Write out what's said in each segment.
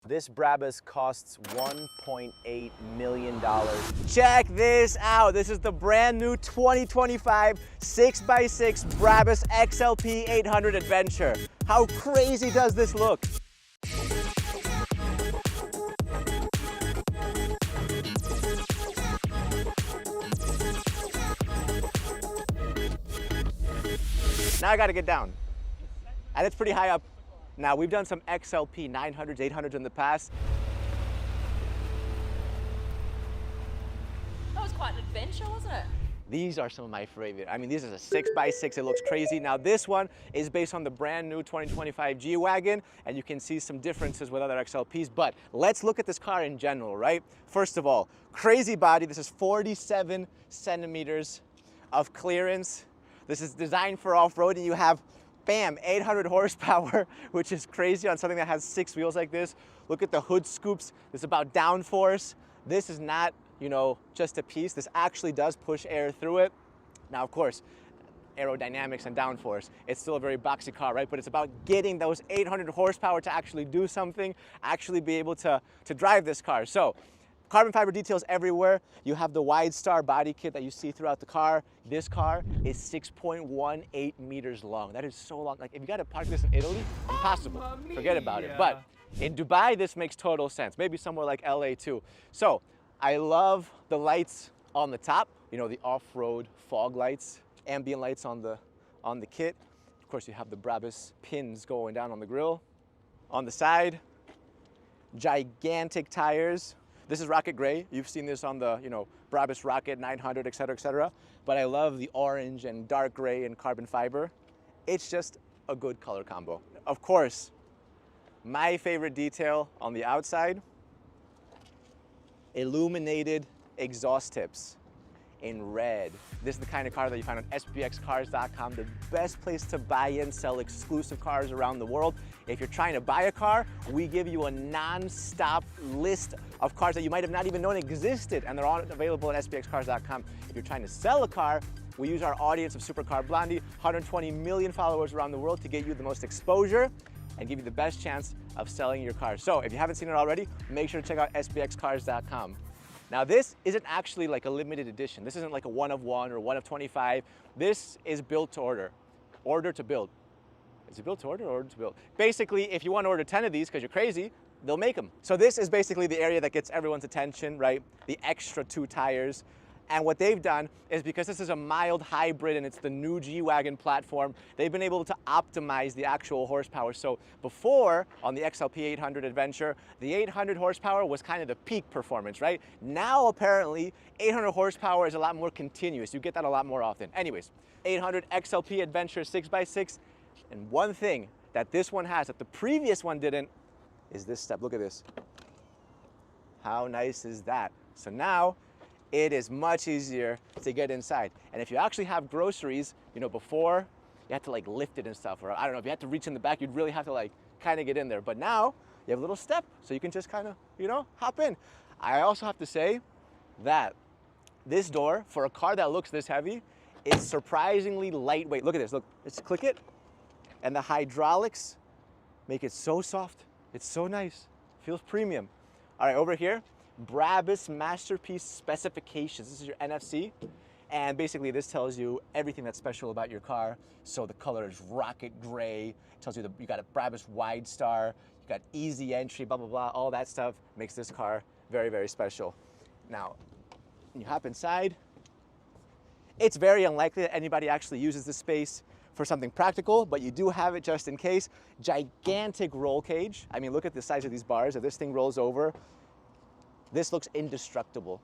This Brabus costs $1.8 million. Check this out. This is the brand new 2025 6x6 Brabus XLP 800 Adventure. How crazy does this look? Now I gotta get down. And it's pretty high up. Now we've done some XLP 900s, 800s in the past. That was quite an adventure, wasn't it? These are some of my favorite. I mean, this is a 6x6, it looks crazy. Now this one is based on the brand new 2025 G-Wagon, and you can see some differences with other XLPs, but let's look at this car in general, right? First of all, crazy body. This is 47 centimeters of clearance. This is designed for off-road, and you have, bam, 800 horsepower, which is crazy on something that has 6 wheels like this. Look at the hood scoops. This is about downforce. This is not, you know, just a piece. This actually does push air through it. Now, of course, aerodynamics and downforce, it's still a very boxy car, right? But it's about getting those 800 horsepower to actually do something, actually be able to drive this car. So, carbon fiber details everywhere. You have the wide star body kit that you see throughout the car. This car is 6.18 meters long. That is so long. Like, if you got to park this in Italy, impossible. Forget about it. But in Dubai, this makes total sense. Maybe somewhere like LA too. So I love the lights on the top. You know, the off-road fog lights, ambient lights on the kit. Of course, you have the Brabus pins going down on the grille. On the side, gigantic tires. This is rocket gray. You've seen this on the, you know, Brabus Rocket 900, et cetera, et cetera. But I love the orange and dark gray and carbon fiber. It's just a good color combo. Of course, my favorite detail on the outside, illuminated exhaust tips in red. This is the kind of car that you find on spxcars.com, the best place to buy and sell exclusive cars around the world. If you're trying to buy a car, we give you a non-stop list of cars that you might have not even known existed, and they're all available at spxcars.com. If you're trying to sell a car, we use our audience of Supercar Blondie, 120 million followers around the world, to get you the most exposure and give you the best chance of selling your car. So if you haven't seen it already, make sure to check out spxcars.com. Now this isn't actually like a limited edition. This isn't like a 1 of 1 or 1 of 25. This is built to order, order to build. Is it built to order or order to build? Basically, if you want to order 10 of these because you're crazy, they'll make them. So this is basically the area that gets everyone's attention, right? The extra 2 tires. And what they've done is, because this is a mild hybrid and it's the new G-Wagon platform, they've been able to optimize the actual horsepower. So before, on the XLP 800 Adventure, the 800 horsepower was kind of the peak performance, right? Now, apparently, 800 horsepower is a lot more continuous. You get that a lot more often. Anyways, 800 XLP Adventure 6x6. And one thing that this one has that the previous one didn't is this step. Look at this. How nice is that? So now, it is much easier to get inside. And if you actually have groceries, you know, before you had to like lift it and stuff, or I don't know, if you had to reach in the back, you'd really have to like kind of get in there. But now you have a little step, so you can just kind of, you know, hop in. I also have to say that this door, for a car that looks this heavy, is surprisingly lightweight. Look at this, look, let's click it. And the hydraulics make it so soft. It's so nice, feels premium. All right, over here, Brabus Masterpiece Specifications. This is your NFC, and basically this tells you everything that's special about your car. So the color is rocket gray. It tells you that you got a Brabus Wide Star, you got easy entry, blah, blah, blah. All that stuff makes this car very, very special. Now, when you hop inside, it's very unlikely that anybody actually uses this space for something practical, but you do have it just in case. Gigantic roll cage. I mean, look at the size of these bars. If this thing rolls over, this looks indestructible.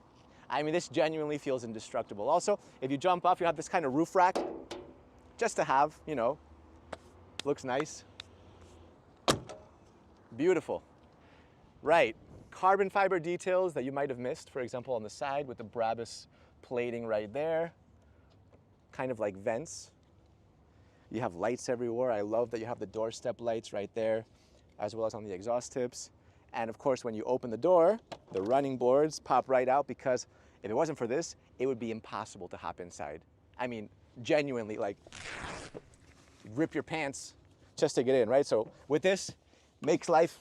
I mean, this genuinely feels indestructible. Also, if you jump off, you have this kind of roof rack, just to have, you know, looks nice. Beautiful. Right, carbon fiber details that you might have missed, for example, on the side with the Brabus plating right there, kind of like vents. You have lights everywhere. I love that you have the doorstep lights right there, as well as on the exhaust tips. And of course, when you open the door, the running boards pop right out, because if it wasn't for this, it would be impossible to hop inside. I mean, genuinely, like, rip your pants just to get in, right? So with this, makes life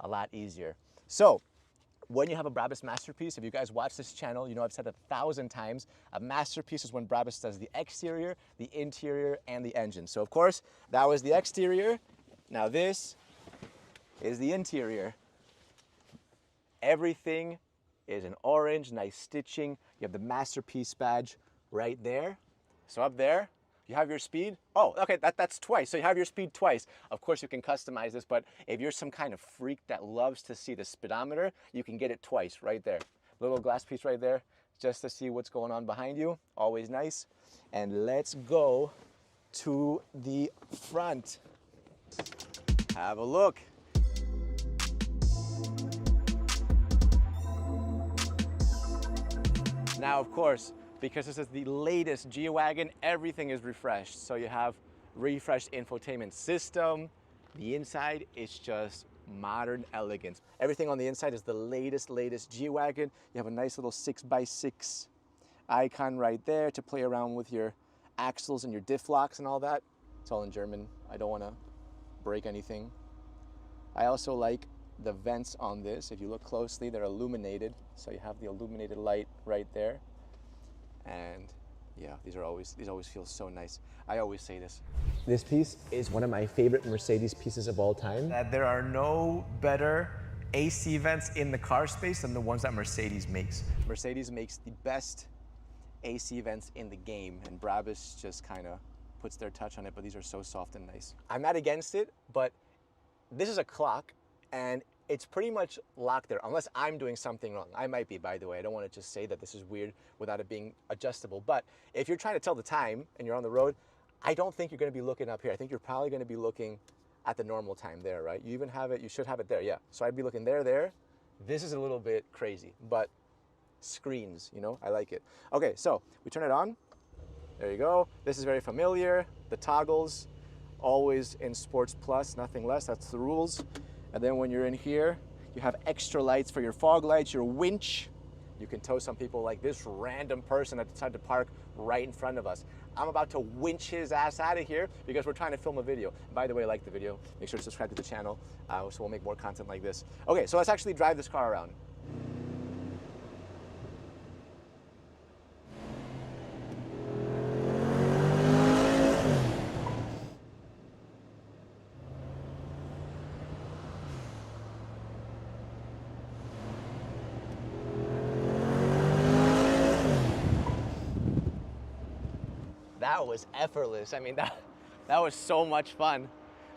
a lot easier. So when you have a Brabus masterpiece, if you guys watch this channel, you know I've said it 1,000 times, a masterpiece is when Brabus does the exterior, the interior, and the engine. So of course, that was the exterior. Now this is the interior. Everything is in orange, nice stitching. You have the masterpiece badge right there. So up there, you have your speed. Oh, okay, that's twice. So you have your speed twice. Of course, you can customize this, but if you're some kind of freak that loves to see the speedometer, you can get it twice right there. Little glass piece right there, just to see what's going on behind you. Always nice. And let's go to the front. Have a look. Now, of course, because this is the latest G-Wagon, everything is refreshed. So you have refreshed infotainment system. The inside is just modern elegance. Everything on the inside is the latest G-Wagon. You have a nice little 6x6 icon right there to play around with your axles and your diff locks and all that. It's all in German. I don't want to break anything. I also like the vents on this. If you look closely, they're illuminated. So you have the illuminated light right there. And yeah, these always feel so nice. I always say this. This piece is one of my favorite Mercedes pieces of all time. There are no better AC vents in the car space than the ones that Mercedes makes. Mercedes makes the best AC vents in the game, and Brabus just kind of puts their touch on it, but these are so soft and nice. I'm not against it, but this is a clock, and it's pretty much locked there, unless I'm doing something wrong. I might be, by the way. I don't want to just say that this is weird without it being adjustable. But if you're trying to tell the time and you're on the road, I don't think you're going to be looking up here. I think you're probably going to be looking at the normal time there, right? You even have it, you should have it there, yeah. So I'd be looking there. This is a little bit crazy, but screens, you know, I like it. Okay, so we turn it on. There you go. This is very familiar. The toggles, always in Sports Plus, nothing less. That's the rules. And then when you're in here, you have extra lights for your fog lights, your winch. You can tow some people like this random person that decided to park right in front of us. I'm about to winch his ass out of here because we're trying to film a video. And by the way, like the video, make sure to subscribe to the channel so we'll make more content like this. Okay, so let's actually drive this car around. That was effortless. I mean, that was so much fun.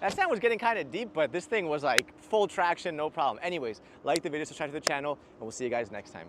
That stand was getting kind of deep, but this thing was like full traction, no problem. Anyways, like the video, subscribe to the channel, and we'll see you guys next time.